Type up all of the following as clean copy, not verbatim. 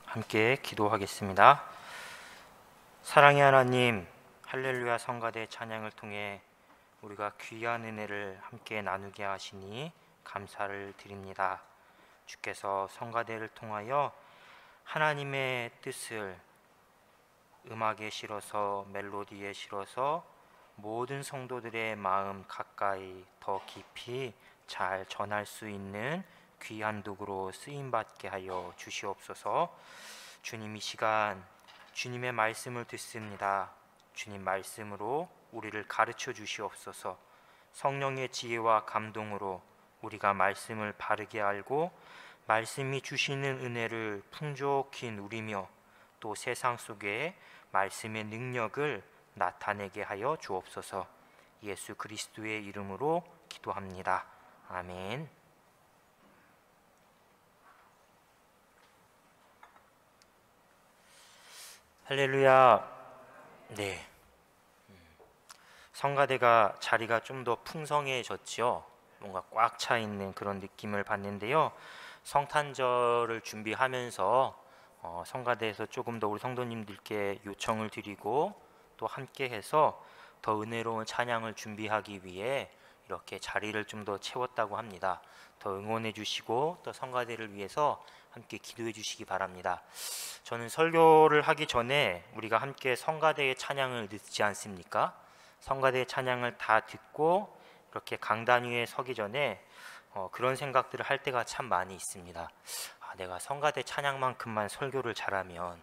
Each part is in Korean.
함께 기도하겠습니다. 사랑의 하나님, 할렐루야 성가대 찬양을 통해 우리가 귀한 은혜를 함께 나누게 하시니 감사를 드립니다. 주께서 성가대를 통하여 하나님의 뜻을 음악에 실어서 멜로디에 실어서 모든 성도들의 마음 가까이 더 깊이 잘 전할 수 있는 귀한 도구로 쓰임받게 하여 주시옵소서. 주님, 이 시간 주님의 말씀을 듣습니다. 주님 말씀으로 우리를 가르쳐 주시옵소서. 성령의 지혜와 감동으로 우리가 말씀을 바르게 알고 말씀이 주시는 은혜를 풍족히 누리며 또 세상 속에 말씀의 능력을 나타내게 하여 주옵소서. 예수 그리스도의 이름으로 기도합니다. 아멘. 할렐루야. 네. 성가대가 자리가 좀 더 풍성해졌죠. 뭔가 꽉 차 있는 그런 느낌을 받는데요. 성탄절을 준비하면서 성가대에서 조금 더 우리 성도님들께 요청을 드리고 또 함께해서 더 은혜로운 찬양을 준비하기 위해 이렇게 자리를 좀 더 채웠다고 합니다. 더 응원해 주시고 또 성가대를 위해서 함께 기도해 주시기 바랍니다. 저는 설교를 하기 전에 우리가 함께 성가대의 찬양을 듣지 않습니까? 성가대의 찬양을 다 듣고 이렇게 강단 위에 서기 전에 그런 생각들을 할 때가 참 많이 있습니다. 내가 성가대 찬양만큼만 설교를 잘하면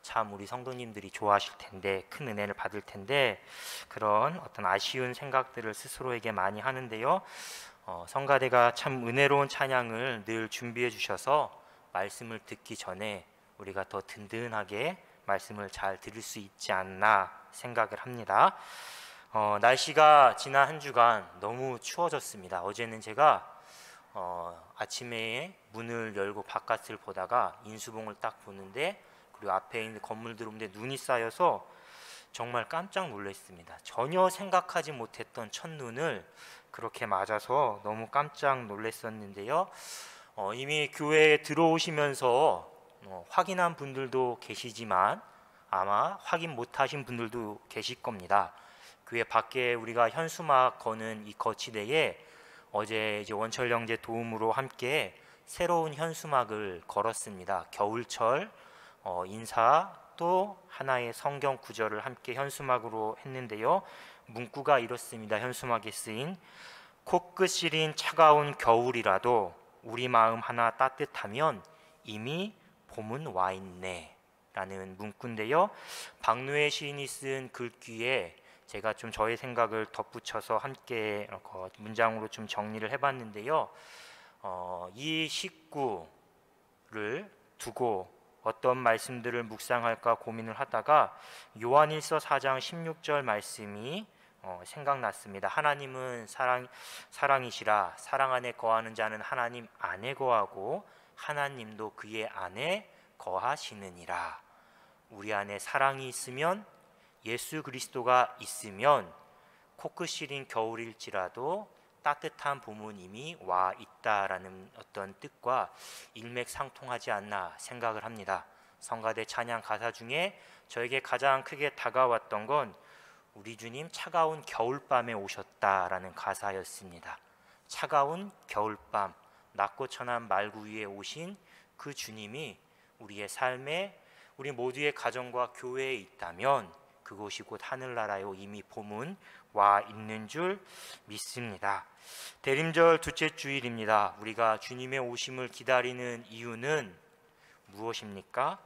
참 우리 성도님들이 좋아하실 텐데, 큰 은혜를 받을 텐데, 그런 어떤 아쉬운 생각들을 스스로에게 많이 하는데요. 성가대가 참 은혜로운 찬양을 늘 준비해 주셔서 말씀을 듣기 전에 우리가 더 든든하게 말씀을 잘 들을 수 있지 않나 생각을 합니다. 날씨가 지난 한 주간 너무 추워졌습니다. 어제는 제가 아침에 문을 열고 바깥을 보다가 인수봉을 딱 보는데, 그리고 앞에 있는 건물들 보는데 눈이 쌓여서 정말 깜짝 놀랐습니다. 전혀 생각하지 못했던 첫눈을 그렇게 맞아서 너무 깜짝 놀랐었는데요. 이미 교회에 들어오시면서 확인한 분들도 계시지만 아마 확인 못하신 분들도 계실 겁니다. 교회 밖에 우리가 현수막 거는 이 거치대에 어제 이제 원철 형제 도움으로 함께 새로운 현수막을 걸었습니다. 겨울철 인사 또 하나의 성경 구절을 함께 현수막으로 했는데요. 문구가 이렇습니다. 현수막에 쓰인 코끝 시린 차가운 겨울이라도 우리 마음 하나 따뜻하면 이미 봄은 와 있네 라는 문구인데요. 박노해 시인이 쓴 글귀에 제가 좀 저의 생각을 덧붙여서 함께 문장으로 좀 정리를 해봤는데요. 이 식구를 두고 어떤 말씀들을 묵상할까 고민을 하다가 요한일서 4장 16절 말씀이 생각났습니다. 하나님은 사랑이시라. 사랑 안에 거하는 자는 하나님 안에 거하고 하나님도 그의 안에 거하시느니라. 우리 안에 사랑이 있으면, 예수 그리스도가 있으면 코끝 시린 겨울일지라도 따뜻한 봄은 이미 와 있다라는 어떤 뜻과 일맥상통하지 않나 생각을 합니다. 성가대 찬양 가사 중에 저에게 가장 크게 다가왔던 건 우리 주님 차가운 겨울밤에 오셨다라는 가사였습니다. 차가운 겨울밤, 낮고 천한 말구 위에 오신 그 주님이 우리의 삶에, 우리 모두의 가정과 교회에 있다면 그곳이 곧 하늘나라요 이미 봄은 와 있는 줄 믿습니다. 대림절 둘째 주일입니다. 우리가 주님의 오심을 기다리는 이유는 무엇입니까?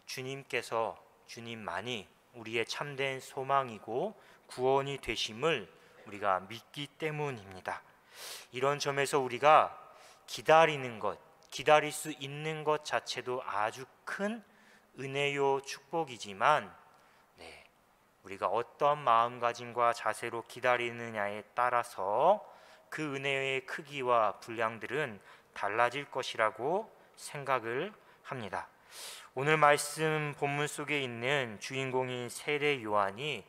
주님께서, 주님만이 우리의 참된 소망이고 구원이 되심을 우리가 믿기 때문입니다. 이런 점에서 우리가 기다리는 것, 기다릴 수 있는 것 자체도 아주 큰 은혜요 축복이지만, 우리가 어떤 마음가짐과 자세로 기다리느냐에 따라서 그 은혜의 크기와 분량들은 달라질 것이라고 생각을 합니다. 오늘 말씀 본문 속에 있는 주인공인 세례 요한이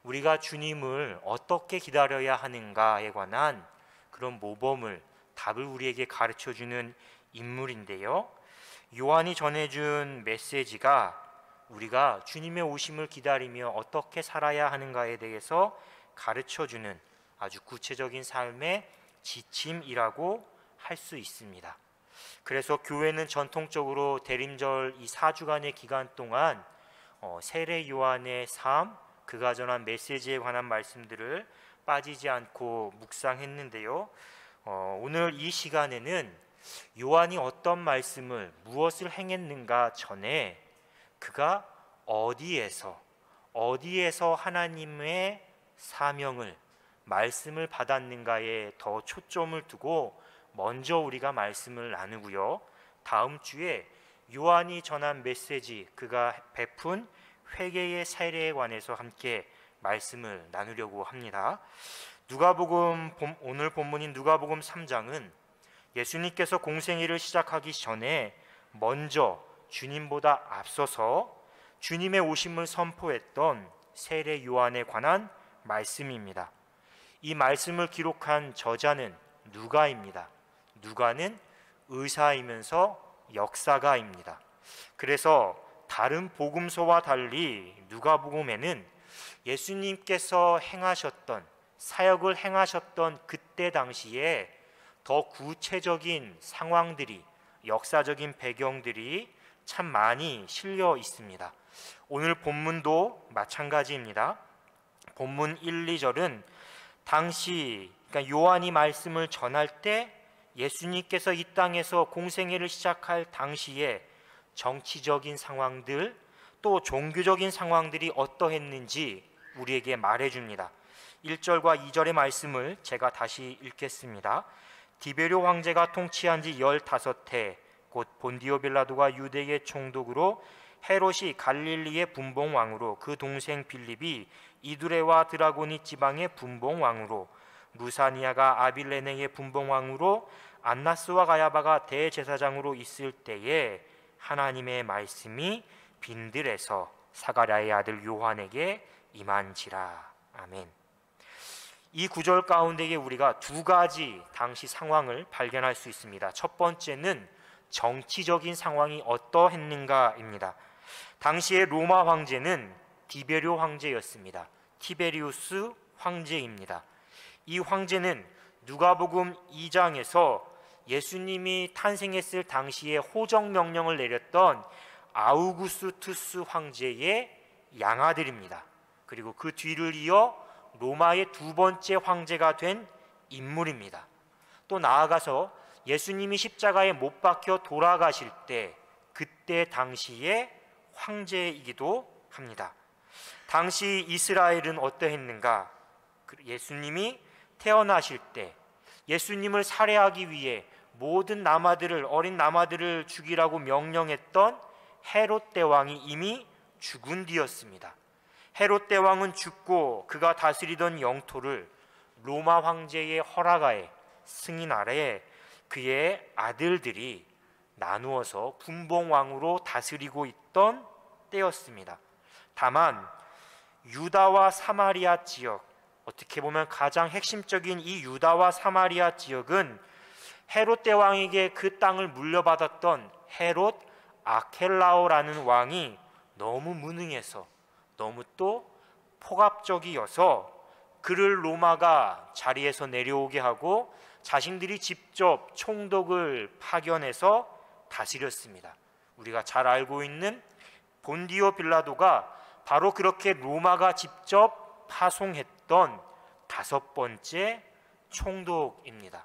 우리가 주님을 어떻게 기다려야 하는가에 관한 그런 모범을, 답을 우리에게 가르쳐주는 인물인데요. 요한이 전해준 메시지가 우리가 주님의 오심을 기다리며 어떻게 살아야 하는가에 대해서 가르쳐주는 아주 구체적인 삶의 지침이라고 할 수 있습니다. 그래서 교회는 전통적으로 대림절 이 4주간의 기간 동안 세례 요한의 삶, 그가 전한 메시지에 관한 말씀들을 빠지지 않고 묵상했는데요. 오늘 이 시간에는 요한이 어떤 말씀을 무엇을 행했는가 전에 그가 어디에서 하나님의 사명을 말씀을 받았는가에 더 초점을 두고 먼저 우리가 말씀을 나누고요. 다음 주에 요한이 전한 메시지, 그가 베푼 회개의 사례에 관해서 함께 말씀을 나누려고 합니다. 오늘 본문인 누가복음 3장은 예수님께서 공생애를 시작하기 전에 먼저 주님보다 앞서서 주님의 오심을 선포했던 세례 요한에 관한 말씀입니다. 이 말씀을 기록한 저자는 누가입니다. 누가는 의사이면서 역사가입니다. 그래서 다른 복음서와 달리 누가복음에는 예수님께서 행하셨던 사역을 행하셨던 그때 당시에 더 구체적인 상황들이, 역사적인 배경들이 참 많이 실려 있습니다. 오늘 본문도 마찬가지입니다. 본문 1, 2절은 당시 그러니까 요한이 말씀을 전할 때 예수님께서 이 땅에서 공생애를 시작할 당시에 정치적인 상황들 또 종교적인 상황들이 어떠했는지 우리에게 말해줍니다. 1절과 2절의 말씀을 제가 다시 읽겠습니다. 디베료 황제가 통치한 지 15해 곧 본디오 빌라도가 유대의 총독으로 헤롯이 갈릴리의 분봉왕으로 그 동생 빌립이 이두레와 드라고니 지방의 분봉왕으로 루사니아가 아빌레네의 분봉왕으로 안나스와 가야바가 대제사장으로 있을 때에 하나님의 말씀이 빈들에서 사가랴의 아들 요한에게 임한지라. 아멘. 이 구절 가운데에 우리가 두 가지 당시 상황을 발견할 수 있습니다. 첫 번째는 정치적인 상황이 어떠했는가입니다. 당시의 로마 황제는 디베료 황제였습니다. 티베리우스 황제입니다. 이 황제는 누가복음 2장에서 예수님이 탄생했을 당시에 호적 명령을 내렸던 아우구스투스 황제의 양아들입니다. 그리고 그 뒤를 이어 로마의 두 번째 황제가 된 인물입니다. 또 나아가서 예수님이 십자가에 못 박혀 돌아가실 때 그때 당시의 황제이기도 합니다. 당시 이스라엘은 어떠했는가? 예수님이 태어나실 때 예수님을 살해하기 위해 모든 어린 남아들을 죽이라고 명령했던 헤롯 대왕이 이미 죽은 뒤였습니다. 헤롯 대왕은 죽고 그가 다스리던 영토를 로마 황제의 허락하에 승인 아래 그의 아들들이 나누어서 분봉왕으로 다스리고 있던 때였습니다. 다만 유다와 사마리아 지역, 어떻게 보면 가장 핵심적인 이 유다와 사마리아 지역은 헤롯 대왕에게 그 땅을 물려받았던 헤롯 아켈라오라는 왕이 너무 무능해서 너무 또 폭압적이어서 그를 로마가 자리에서 내려오게 하고 자신들이 직접 총독을 파견해서 다스렸습니다. 우리가 잘 알고 있는 본디오 빌라도가 바로 그렇게 로마가 직접 파송했던 5번째 총독입니다.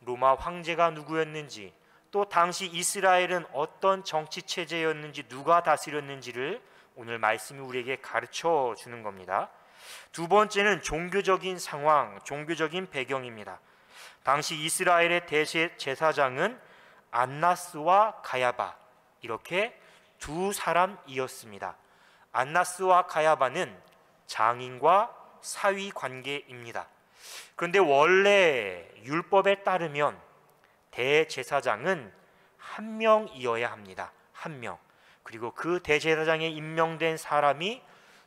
로마 황제가 누구였는지, 또 당시 이스라엘은 어떤 정치 체제였는지, 누가 다스렸는지를 오늘 말씀이 우리에게 가르쳐 주는 겁니다. 두 번째는 종교적인 상황, 종교적인 배경입니다. 당시 이스라엘의 대제사장은 안나스와 가야바, 이렇게 두 사람이었습니다. 안나스와 가야바는 장인과 사위 관계입니다. 그런데 원래 율법에 따르면 대제사장은 한 명이어야 합니다. 한 명. 그리고 그 대제사장에 임명된 사람이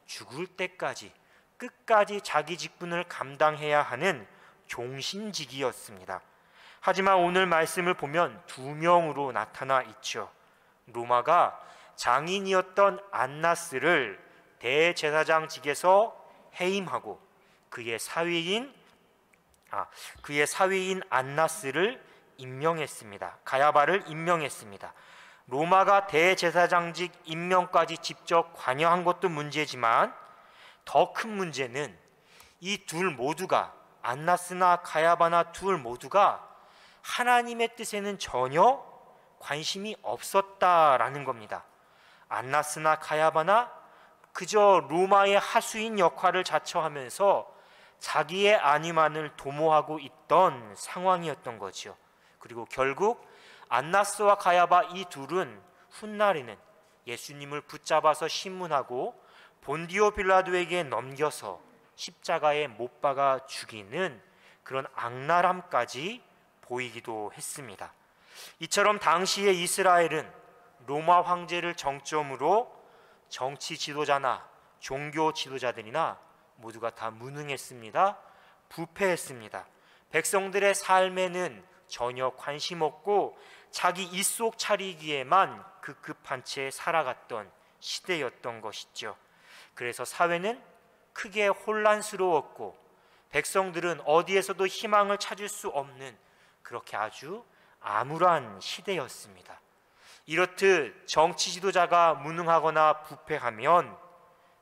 죽을 때까지 끝까지 자기 직분을 감당해야 하는 종신직이었습니다. 하지만 오늘 말씀을 보면 2명으로 나타나 있죠. 로마가 장인이었던 안나스를 대제사장직에서 해임하고 그의 사위인 안나스를 임명했습니다. 가야바를 임명했습니다. 로마가 대제사장직 임명까지 직접 관여한 것도 문제지만 더 큰 문제는 이 둘 모두가, 안나스나 가야바나 둘 모두가 하나님의 뜻에는 전혀 관심이 없었다라는 겁니다. 안나스나 가야바나 그저 로마의 하수인 역할을 자처하면서 자기의 안위만을 도모하고 있던 상황이었던 거죠. 그리고 결국 안나스와 가야바 이 둘은 훗날에는 예수님을 붙잡아서 신문하고 본디오 빌라도에게 넘겨서 십자가에 못 박아 죽이는 그런 악랄함까지 보이기도 했습니다. 이처럼 당시의 이스라엘은 로마 황제를 정점으로 정치 지도자나 종교 지도자들이나 모두가 다 무능했습니다. 부패했습니다. 백성들의 삶에는 전혀 관심 없고 자기 입속 차리기에만 급급한 채 살아갔던 시대였던 것이죠. 그래서 사회는 크게 혼란스러웠고 백성들은 어디에서도 희망을 찾을 수 없는 그렇게 아주 암울한 시대였습니다. 이렇듯 정치 지도자가 무능하거나 부패하면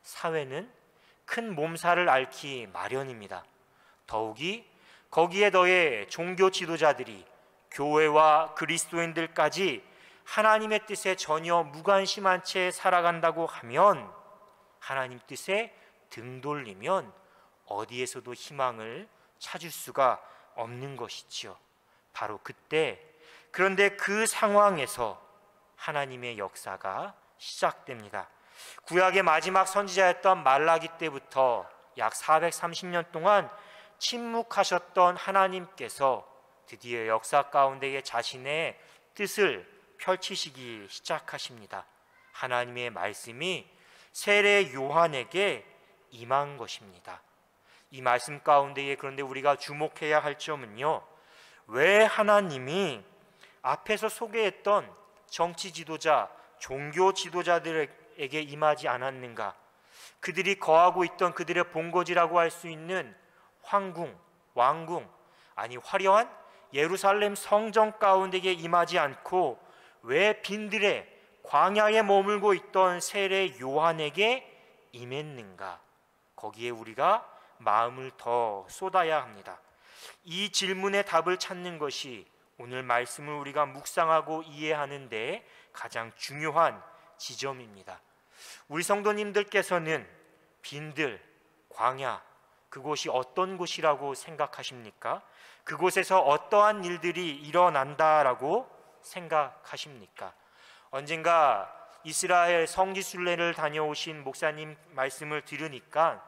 사회는 큰 몸살을 앓기 마련입니다. 더욱이 거기에 더해 종교 지도자들이 교회와 그리스도인들까지 하나님의 뜻에 전혀 무관심한 채 살아간다고 하면, 하나님 뜻에 등 돌리면 어디에서도 희망을 찾을 수가 없는 것이지요. 바로 그때, 그런데 그 상황에서 하나님의 역사가 시작됩니다. 구약의 마지막 선지자였던 말라기 때부터 약 430년 동안 침묵하셨던 하나님께서 드디어 역사 가운데에 자신의 뜻을 펼치시기 시작하십니다. 하나님의 말씀이 세례 요한에게 임한 것입니다. 이 말씀 가운데에 그런데 우리가 주목해야 할 점은요, 왜 하나님이 앞에서 소개했던 정치 지도자, 종교 지도자들에게 임하지 않았는가? 그들이 거하고 있던 그들의 본거지라고 할 수 있는 황궁, 왕궁, 아니 화려한 예루살렘 성전 가운데에 임하지 않고 왜 빈들에 광야에 머물고 있던 세례 요한에게 임했는가? 거기에 우리가 마음을 더 쏟아야 합니다. 이 질문의 답을 찾는 것이 오늘 말씀을 우리가 묵상하고 이해하는 데 가장 중요한 지점입니다. 우리 성도님들께서는 빈들, 광야, 그곳이 어떤 곳이라고 생각하십니까? 그곳에서 어떠한 일들이 일어난다라고 생각하십니까? 언젠가 이스라엘 성지순례를 다녀오신 목사님 말씀을 들으니까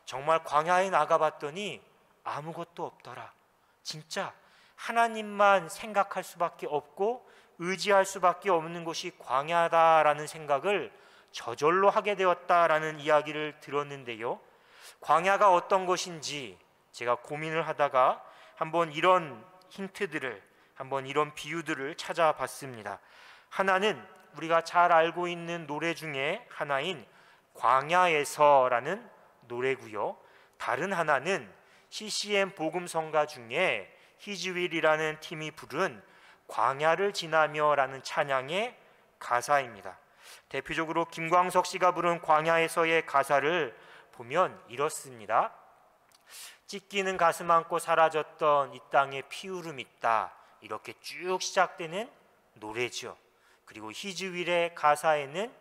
정말 광야에 나가봤더니 아무것도 없더라. 진짜 하나님만 생각할 수밖에 없고 의지할 수밖에 없는 곳이 광야다라는 생각을 저절로 하게 되었다라는 이야기를 들었는데요, 광야가 어떤 것인지 제가 고민을 하다가 한번 이런 힌트들을, 한번 이런 비유들을 찾아봤습니다. 하나는 우리가 잘 알고 있는 노래 중에 하나인 광야에서라는 노래고요, 다른 하나는 CCM 복음성가 중에 히즈윌이라는 팀이 부른 광야를 지나며라는 찬양의 가사입니다. 대표적으로 김광석 씨가 부른 광야에서의 가사를 보면 이렇습니다. 찢기는 가슴 안고 사라졌던 이 땅에 피울음 있다, 이렇게 쭉 시작되는 노래죠. 그리고 히즈윌의 가사에는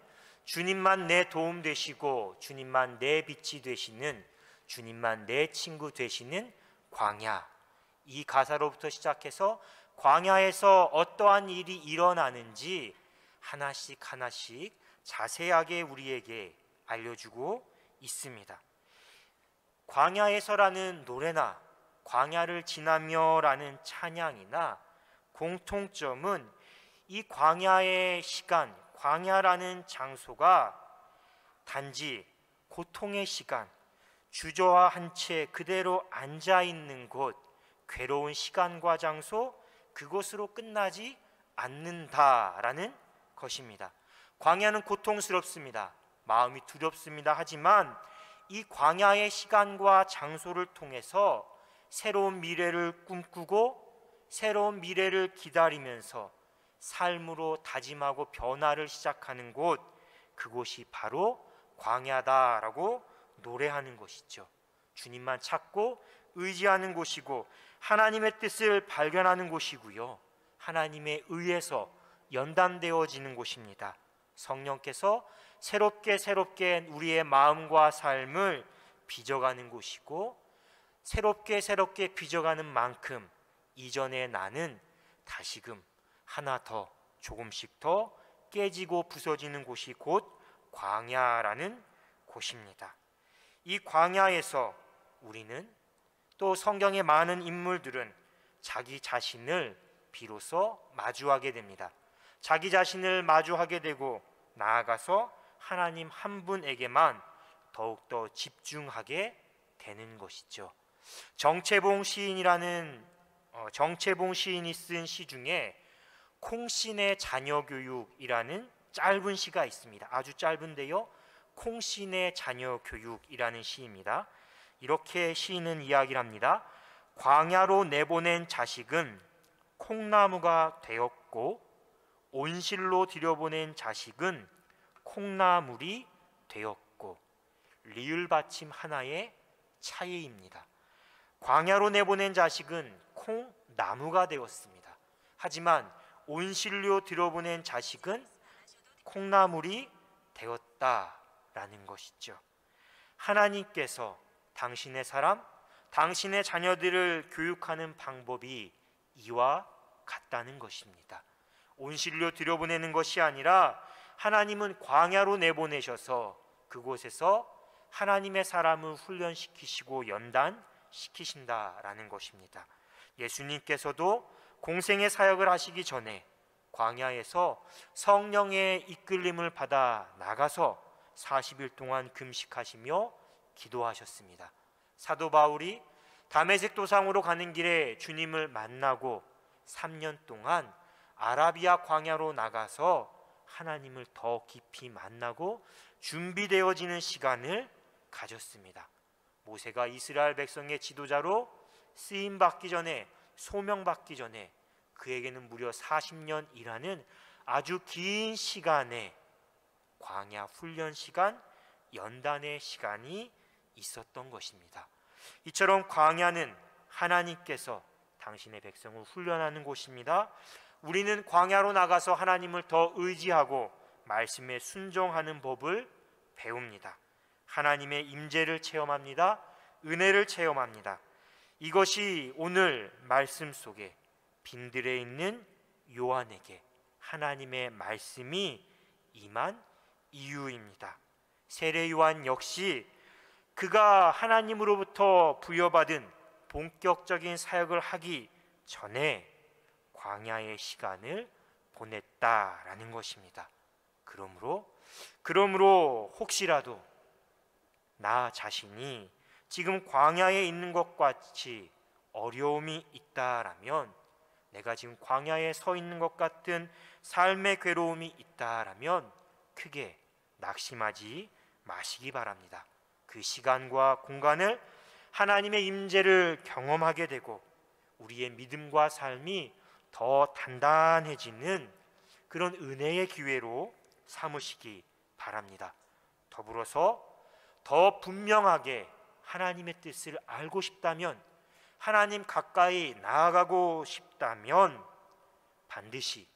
주님만 내 도움 되시고 주님만 내 빛이 되시는, 주님만 내 친구 되시는 광야, 이 가사로부터 시작해서 광야에서 어떠한 일이 일어나는지 하나씩 하나씩 자세하게 우리에게 알려주고 있습니다. 광야에서라는 노래나 광야를 지나며라는 찬양이나 공통점은 이 광야의 시간, 광야라는 장소가 단지 고통의 시간, 주저한 채 그대로 앉아있는 곳, 괴로운 시간과 장소, 그곳으로 끝나지 않는다라는 것입니다. 광야는 고통스럽습니다. 마음이 두렵습니다. 하지만 이 광야의 시간과 장소를 통해서 새로운 미래를 꿈꾸고 새로운 미래를 기다리면서 삶으로 다짐하고 변화를 시작하는 곳, 그곳이 바로 광야다라고 노래하는 것이죠. 주님만 찾고 의지하는 곳이고 하나님의 뜻을 발견하는 곳이고요, 하나님에 의해서 연단되어지는 곳입니다. 성령께서 새롭게 우리의 마음과 삶을 빚어가는 곳이고, 새롭게 빚어가는 만큼 이전의 나는 다시금 하나 더, 조금씩 더 깨지고 부서지는 곳이 곧 광야라는 곳입니다. 이 광야에서 우리는, 또 성경의 많은 인물들은 자기 자신을 비로소 마주하게 됩니다. 자기 자신을 마주하게 되고 나아가서 하나님 한 분에게만 더욱더 집중하게 되는 것이죠. 정채봉 시인이 쓴 시 중에 콩신의 자녀 교육이라는 짧은 시가 있습니다. 아주 짧은데요, 콩신의 자녀 교육이라는 시입니다. 이렇게 시인은 이야기를 합니다. 광야로 내보낸 자식은 콩나무가 되었고 온실로 들여보낸 자식은 콩나물이 되었고, 리을 받침 하나의 차이입니다. 광야로 내보낸 자식은 콩나무가 되었습니다. 하지만 온실로 들여보낸 자식은 콩나물이 되었다라는 것이죠. 하나님께서 당신의 사람, 당신의 자녀들을 교육하는 방법이 이와 같다는 것입니다. 온실로 들여보내는 것이 아니라 하나님은 광야로 내보내셔서 그곳에서 하나님의 사람을 훈련시키시고 연단시키신다라는 것입니다. 예수님께서도 공생의 사역을 하시기 전에 광야에서 성령의 이끌림을 받아 나가서 40일 동안 금식하시며 기도하셨습니다. 사도 바울이 다메섹 도상으로 가는 길에 주님을 만나고 3년 동안 아라비아 광야로 나가서 하나님을 더 깊이 만나고 준비되어지는 시간을 가졌습니다. 모세가 이스라엘 백성의 지도자로 쓰임받기 전에, 소명받기 전에 그에게는 무려 40년이라는 아주 긴 시간의 광야 훈련 시간, 연단의 시간이 있었던 것입니다. 이처럼 광야는 하나님께서 당신의 백성을 훈련하는 곳입니다. 우리는 광야로 나가서 하나님을 더 의지하고 말씀에 순종하는 법을 배웁니다. 하나님의 임재를 체험합니다. 은혜를 체험합니다. 이것이 오늘 말씀 속에 빈들에 있는 요한에게 하나님의 말씀이 임한 이유입니다. 세례 요한 역시 그가 하나님으로부터 부여받은 본격적인 사역을 하기 전에 광야의 시간을 보냈다라는 것입니다. 그러므로 혹시라도 나 자신이 지금 광야에 있는 것 같이 어려움이 있다라면, 내가 지금 광야에 서 있는 것 같은 삶의 괴로움이 있다라면 크게 낙심하지 마시기 바랍니다. 그 시간과 공간을 하나님의 임재를 경험하게 되고 우리의 믿음과 삶이 더 단단해지는 그런 은혜의 기회로 삼으시기 바랍니다. 더불어서 더 분명하게 하나님의 뜻을 알고 싶다면, 하나님 가까이 나아가고 싶다면 반드시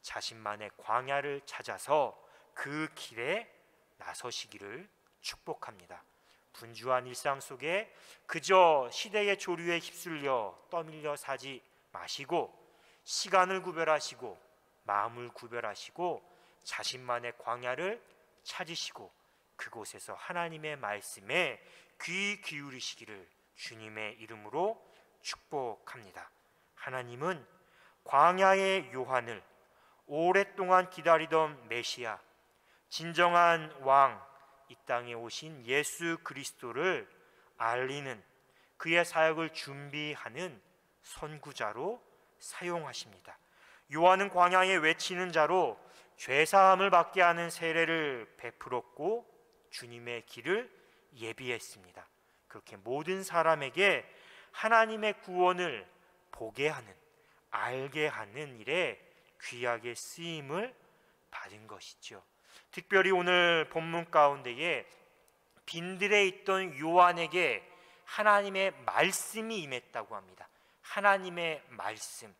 자신만의 광야를 찾아서 그 길에 나서시기를 축복합니다. 분주한 일상 속에 그저 시대의 조류에 휩쓸려 떠밀려 사지 마시고 시간을 구별하시고 마음을 구별하시고 자신만의 광야를 찾으시고 그곳에서 하나님의 말씀에 귀 기울이시기를 주님의 이름으로 축복합니다. 하나님은 광야의 요한을, 오랫동안 기다리던 메시아, 진정한 왕, 이 땅에 오신 예수 그리스도를 알리는, 그의 사역을 준비하는 선구자로 사용하십니다. 요한은 광야에 외치는 자로 죄사함을 받게 하는 세례를 베풀었고 주님의 길을 예비했습니다. 그렇게 모든 사람에게 하나님의 구원을 보게 하는, 알게 하는 일에 귀하게 쓰임을 받은 것이죠. 특별히 오늘 본문 가운데에 빈들에 있던 요한에게 하나님의 말씀이 임했다고 합니다. 하나님의 말씀.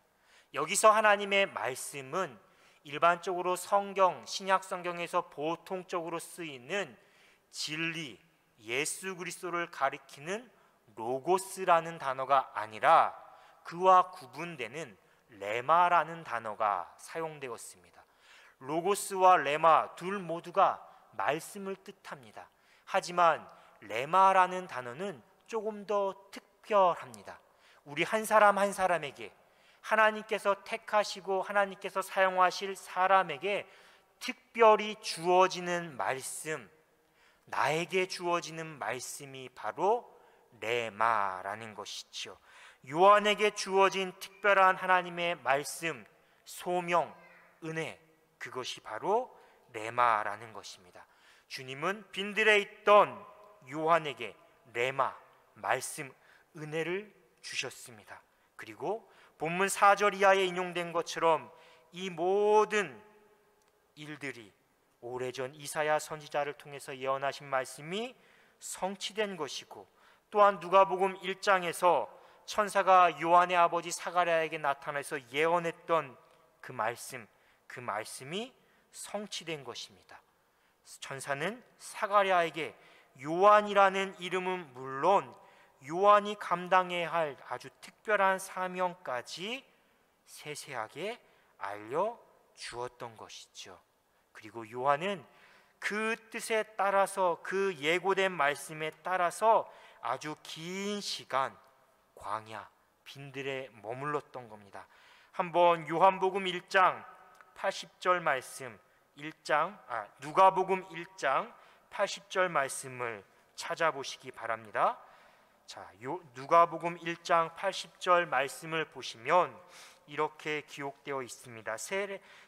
여기서 하나님의 말씀은 일반적으로 성경, 신약 성경에서 보통적으로 쓰이는 진리, 예수 그리스도를 가리키는 로고스라는 단어가 아니라 그와 구분되는 레마라는 단어가 사용되었습니다. 로고스와 레마 둘 모두가 말씀을 뜻합니다. 하지만 레마라는 단어는 조금 더 특별합니다. 우리 한 사람 한 사람에게 하나님께서 택하시고 하나님께서 사용하실 사람에게 특별히 주어지는 말씀, 나에게 주어지는 말씀이 바로 레마라는 것이죠. 요한에게 주어진 특별한 하나님의 말씀, 소명, 은혜, 그것이 바로 레마라는 것입니다. 주님은 빈들에 있던 요한에게 레마, 말씀, 은혜를 주셨습니다. 그리고 본문 4절 이하에 인용된 것처럼 이 모든 일들이 오래전 이사야 선지자를 통해서 예언하신 말씀이 성취된 것이고, 또한 누가복음 1장에서 천사가 요한의 아버지 사가랴에게 나타나서 예언했던 그 말씀이 성취된 것입니다. 천사는 사가랴에게 요한이라는 이름은 물론 요한이 감당해야 할 아주 특별한 사명까지 세세하게 알려주었던 것이죠. 그리고 요한은 그 뜻에 따라서, 그 예고된 말씀에 따라서 아주 긴 시간 광야, 빈들에 머물렀던 겁니다. 한번 요한복음 1장 80절 말씀, 누가복음 1장 80절 말씀을 찾아보시기 바랍니다. 자, 누가복음 1장 80절 말씀을 보시면 이렇게 기록되어 있습니다.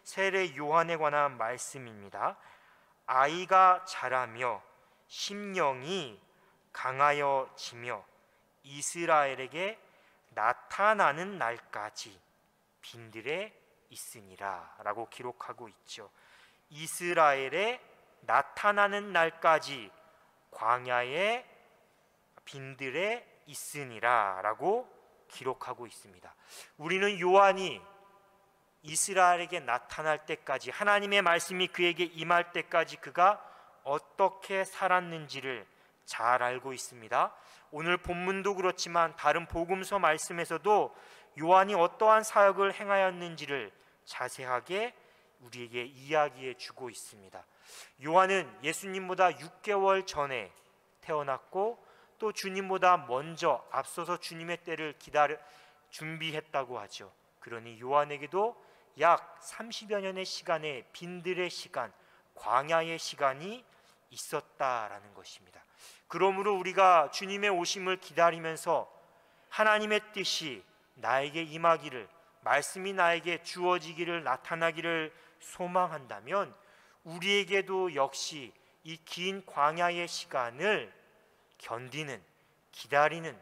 세례 요한에 관한 말씀입니다. 아이가 자라며 심령이 강하여지며 이스라엘에게 나타나는 날까지 빈들에 있으니라 라고 기록하고 있죠. 이스라엘에 나타나는 날까지 광야에 빈들에 있으니라 라고 기록하고 있습니다. 우리는 요한이 이스라엘에게 나타날 때까지, 하나님의 말씀이 그에게 임할 때까지 그가 어떻게 살았는지를 잘 알고 있습니다. 오늘 본문도 그렇지만 다른 복음서 말씀에서도 요한이 어떠한 사역을 행하였는지를 자세하게 우리에게 이야기해 주고 있습니다. 요한은 예수님보다 6개월 전에 태어났고 또 주님보다 먼저 앞서서 주님의 때를 준비했다고 하죠. 그러니 요한에게도 약 30여 년의 시간의 빈들의 시간, 광야의 시간이 있었다라는 것입니다. 그러므로 우리가 주님의 오심을 기다리면서 하나님의 뜻이 나에게 임하기를, 말씀이 나에게 주어지기를, 나타나기를 소망한다면 우리에게도 역시 이 긴 광야의 시간을 견디는, 기다리는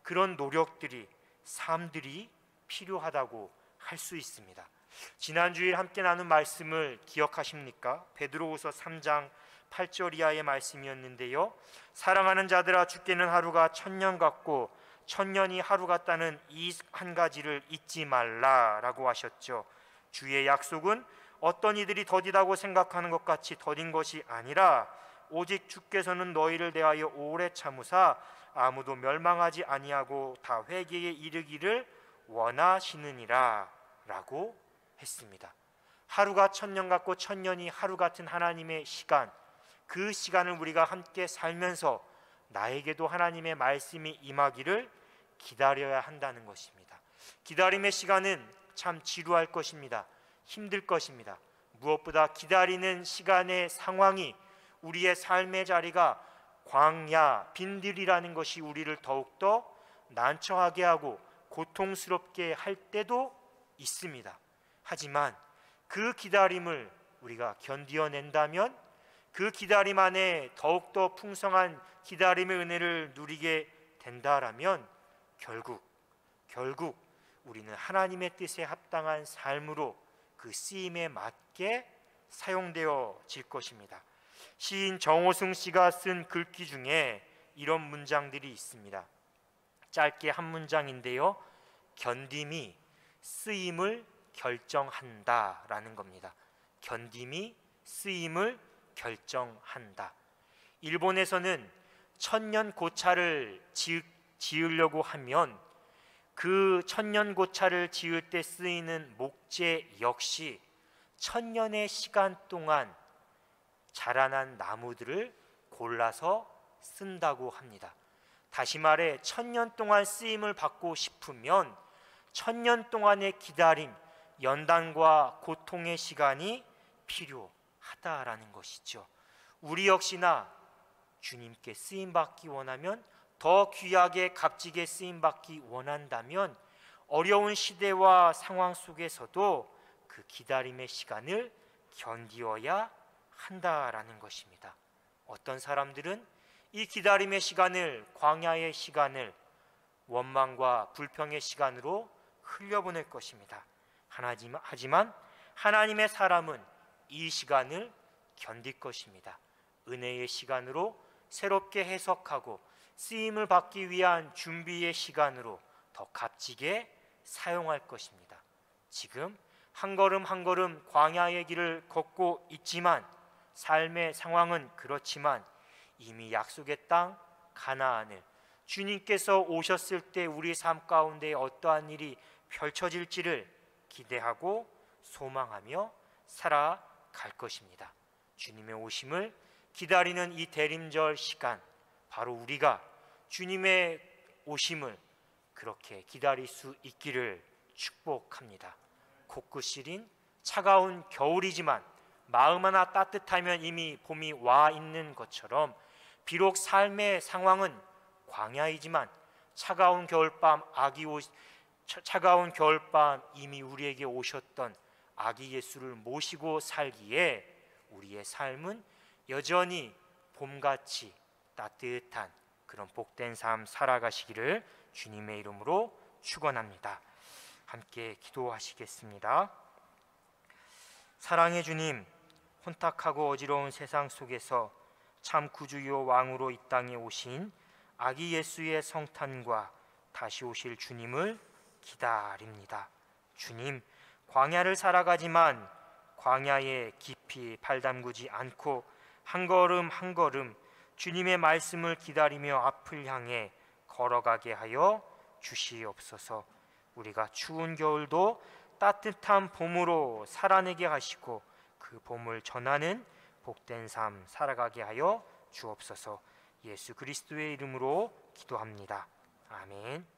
그런 노력들이, 삶들이 필요하다고 할 수 있습니다. 지난주일 함께 나눈 말씀을 기억하십니까? 베드로후서 3장 8절 이하의 말씀이었는데요. 사랑하는 자들아, 주께는 하루가 1000년 같고 1000년이 하루 같다는 이 한 가지를 잊지 말라라고 하셨죠. 주의 약속은 어떤 이들이 더디다고 생각하는 것 같이 더딘 것이 아니라 오직 주께서는 너희를 대하여 오래 참으사 아무도 멸망하지 아니하고 다 회개에 이르기를 원하시느니라 라고 했습니다. 하루가 1000년 같고 1000년이 하루 같은 하나님의 시간, 그 시간을 우리가 함께 살면서 나에게도 하나님의 말씀이 임하기를 기다려야 한다는 것입니다. 기다림의 시간은 참 지루할 것입니다. 힘들 것입니다. 무엇보다 기다리는 시간의 상황이, 우리의 삶의 자리가 광야, 빈들이라는 것이 우리를 더욱더 난처하게 하고 고통스럽게 할 때도 있습니다. 하지만 그 기다림을 우리가 견디어낸다면, 그 기다림 안에 더욱더 풍성한 기다림의 은혜를 누리게 된다라면 결국 우리는 하나님의 뜻에 합당한 삶으로 그 쓰임에 맞게 사용되어질 것입니다. 시인 정호승 씨가 쓴 글귀 중에 이런 문장들이 있습니다. 짧게 한 문장인데요, 견딤이 쓰임을 결정한다라는 겁니다. 견딤이 쓰임을 결정한다. 일본에서는 천년 고차를 지으려고 하면 그 천년 고차를 지을 때 쓰이는 목재 역시 천년의 시간 동안 자라난 나무들을 골라서 쓴다고 합니다. 다시 말해 천년 동안 쓰임을 받고 싶으면 천년 동안의 기다림, 연단과 고통의 시간이 필요하다라는 것이죠. 우리 역시나 주님께 쓰임받기 원하면, 더 귀하게 값지게 쓰임받기 원한다면 어려운 시대와 상황 속에서도 그 기다림의 시간을 견디어야 한다라는 것입니다. 어떤 사람들은 이 기다림의 시간을, 광야의 시간을 원망과 불평의 시간으로 흘려보낼 것입니다. 하지만 하나님의 사람은 이 시간을 견딜 것입니다. 은혜의 시간으로 새롭게 해석하고 쓰임을 받기 위한 준비의 시간으로 더 값지게 사용할 것입니다. 지금 한 걸음 한 걸음 광야의 길을 걷고 있지만, 삶의 상황은 그렇지만 이미 약속의 땅 가나안을 주님께서 오셨을 때 우리 삶 가운데 어떠한 일이 펼쳐질지를 기대하고 소망하며 살아갈 것입니다. 주님의 오심을 기다리는 이 대림절 시간, 바로 우리가 주님의 오심을 그렇게 기다릴 수 있기를 축복합니다. 코끝 시린 차가운 겨울이지만 마음 하나 따뜻하면 이미 봄이 와 있는 것처럼, 비록 삶의 상황은 광야이지만 차가운 겨울밤 이미 우리에게 오셨던 아기 예수를 모시고 살기에 우리의 삶은 여전히 봄같이 따뜻한 그런 복된 삶 살아가시기를 주님의 이름으로 축원합니다. 함께 기도하시겠습니다. 사랑의 주님, 혼탁하고 어지러운 세상 속에서 참 구주요 왕으로 이 땅에 오신 아기 예수의 성탄과 다시 오실 주님을 기다립니다. 주님, 광야를 살아가지만 광야에 깊이 발 담그지 않고 한 걸음 한 걸음 주님의 말씀을 기다리며 앞을 향해 걸어가게 하여 주시옵소서. 우리가 추운 겨울도 따뜻한 봄으로 살아내게 하시고 그 봄을 전하는 복된 삶 살아가게 하여 주옵소서. 예수 그리스도의 이름으로 기도합니다. 아멘.